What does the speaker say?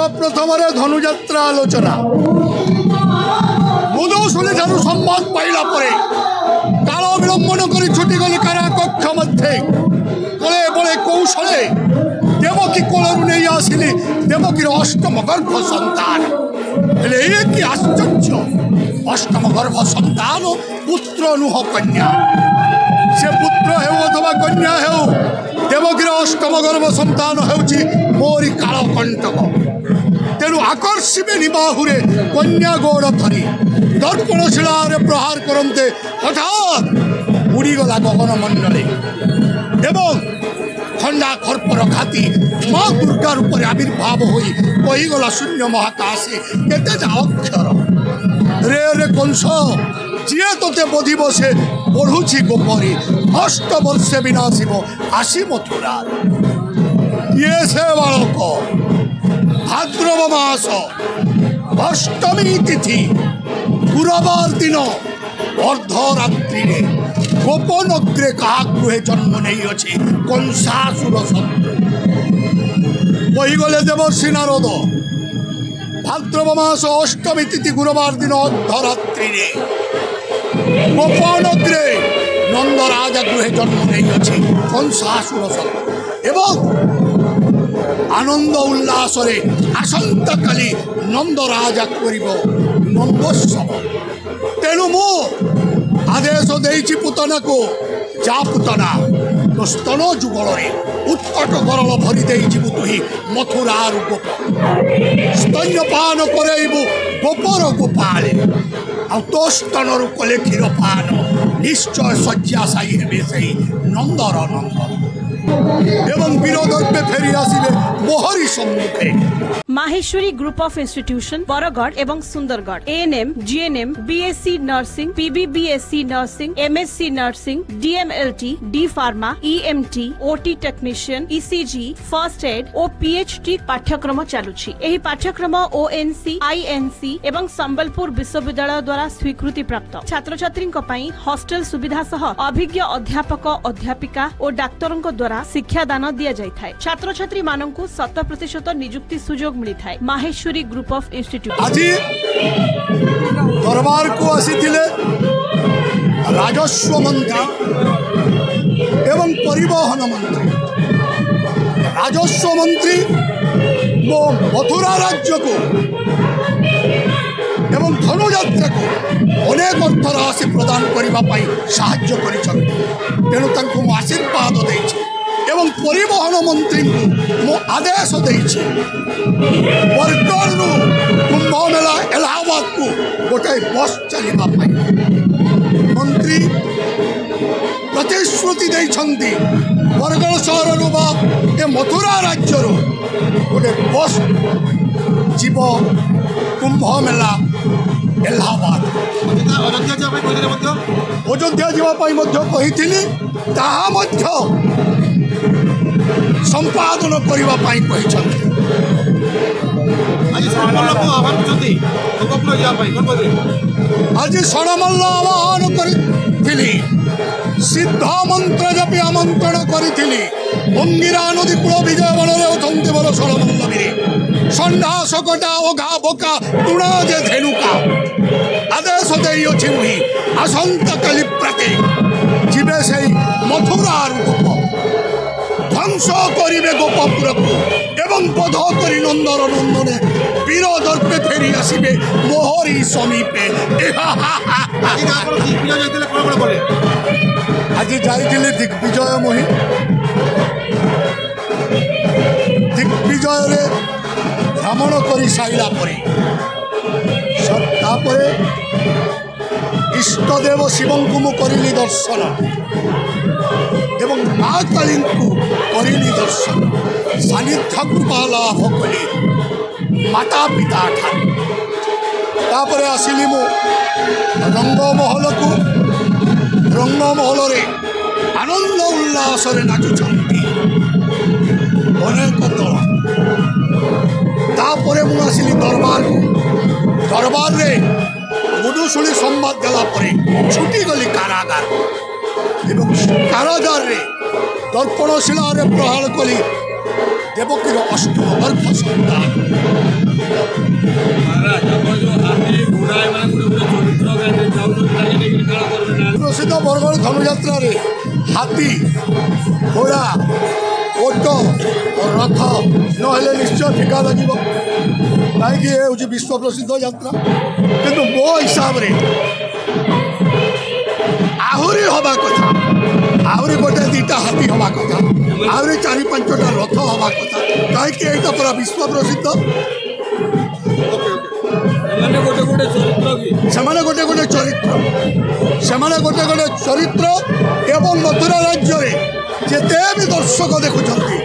सर्वप्रथम धनुजात्रा आलोचना मुदुशुली ठारू संवाद पाइला परे काल विलंबन कर छुटी गली कारा कक्ष मध्य कले बड़े कौशले देवकी कोलरू नहीं आसिली देवकीर अष्टम गर्भ संतान कि आश्चर्य अष्टम गर्भ संतान पुत्र नुह कन्या से पुत्र हेउ अथवा कन्या हेउ देवकीर अष्टम गर्भ संतान हेउची मोरी कालकंटक तेणु आकर्षिबे बाहुरे कन्या गोड़ धरी दर्पणशिला प्रहार करते हठात उड़ीगला गगन मंडले एवं खंडा खर्पर घाती माँ दुर्गा रूप आविर्भाव होई कहीगला शून्य महाकाशे केते अक्षर रे रे कंस जीए तोते बोधिब से पढ़ुची गोपरी 8 वर्षे विनाशिब आसी मथुरा ये से बालक भाद्रव मास अष्टमी तिथि गुरुवार दिन अर्धरात्रि गोपनग्रे क्या गृहे जन्म नहीं अच्छे कंसासुर शत्रु कहीगले देवर्षि नारद भाद्रव मास अष्टमी तिथि गुरुवार दिन अर्धरात्रि गोपनग्रे नंदराजा गृहे जन्म नहीं अच्छे कंसासुर शत्रु एवं आनंद उल्लास आसंता काली नंदराजा करिब नंदोत्सव तेणु मु आदेश देइछि पुतना को जा पुतना तो स्तन जुगल उत्कट गरल भरी देइजिबु तुही मथुरार गोप स्तन्यपान करइबु गोपर गोपाले आ तो स्तनरु कले क्षीरपान निश्चय शय्याशायी हेबे सेही नंदर नंदन एवं विरोधर्पे फेरी आसिले मोहरी सम्मुखे Maheshwari group of institution Bargarh एवं Sundargarh ANM GNM BSc nursing PBBSc nursing MSc nursing DMLT D pharma EMT OT technician ECG first aid और पीएचडी पाठ्यक्रम चालुछि एही पाठ्यक्रम ओएनसी आईएनसी एवं संबलपुर विश्वविद्यालय द्वारा स्वीकृति प्राप्त छात्र छात्री हॉस्टल सुविधा सह अभिज्ञ अध्यापक अध्यापिका और डाक्तरों द्वारा शिक्षादान दि जाए छात्र छात्री मानकु 100% निजुक्ति सुजोग मिलता है माहेश्वरी ग्रुप ऑफ इंस्टीट्यूट आज दरबार को आसीथिले राजस्व मंत्री एवं परिवहन मंत्री राजस्व मंत्री मो मथुरा राज्य को एवं धनुजात्रा को अनेक अर्थ राशि प्रदान करने साहाय्य करेणु आशीर्वाद देछि एवं परिवहन मंत्री को आदेश देछि बरगढ़ कुंभ मेला इलाहाबाद को गोटे बस चलवा मंत्री प्रतिश्रुति देइछन्ति बरगढ़ सहर ए मथुरा राज्य गोटे बस जीव कुंभ मेला इलाहाबाद अयोध्या जावाई संपादन करने आज षणमल्ल आह्वान करी सिद्ध मंत्र जपी आमंत्रण करी अंगिरा नदी कूल विजय बल बल षणमल्ल षंडा सकटा ओघा बोका तुणा जे धेनुका आदेश देइछि मुहि आसंता काली प्रति जीवे से मथुरार गोप ध्वंस करिवे गोपपुर को एवं बध करी नंदर नंदने वीर दर्पे फेरी आसिबे मोहरी समीपे आज जाइथिले दिग्विजय मोहि दिग्विजय रे भ्रमण करी साइला परे तापरे इष्टदेव शिवं को मु करिली दर्शन एवं माँ काली को करिली दर्शन सानिध्य कृपा लाभ कली माता पिता ठाकुर आसिली मु रंगमहल को रंगमहल रे आनंद उल्लास नाचुंट अनेक दल तापर मु आसिली दरबार को दरबार रे मुदुशुली संवाद देला छुटी गली कारागार एवं कारागार रे दर्पणशिला प्रहार कली ଦେବକୀର ଅଷ୍ଟମ ଗର୍ଭ ସନ୍ତାନ। ପ୍ରସିଦ୍ଧ ବରଗଡ଼ ଧନୁଯାତ୍ରାରେ ହାତୀ, ଘୋଡ଼ା, ଓଟ, ରଥ ନହେଲେ ନିଶ୍ଚୟ ଫିକା ଲାଗିବ, କାହିଁକି ଏ ହେଉଛି ବିଶ୍ୱ ପ୍ରସିଦ୍ଧ ଯାତ୍ରା। କିନ୍ତୁ ମୋ ହିସାବରେ ଆହୁରି ହେବା କଥା, ଆହୁରି ଗୋଟେ ଦୁଇଟା ହାତୀ ହେବା କଥା, ଆହୁରି 4-5ଟା ରଥ ହେବା କଥା, କାହିଁକି ଏଇଟା ପୁରା ବିଶ୍ୱ ପ୍ରସିଦ୍ଧ। ସେମାନେ ଗୋଟେ ଚରିତ୍ର ଏବଂ ମଥୁରା ରାଜ୍ୟରେ ଯେତେ ବି ଦର୍ଶକ ଦେଖୁଛନ୍ତି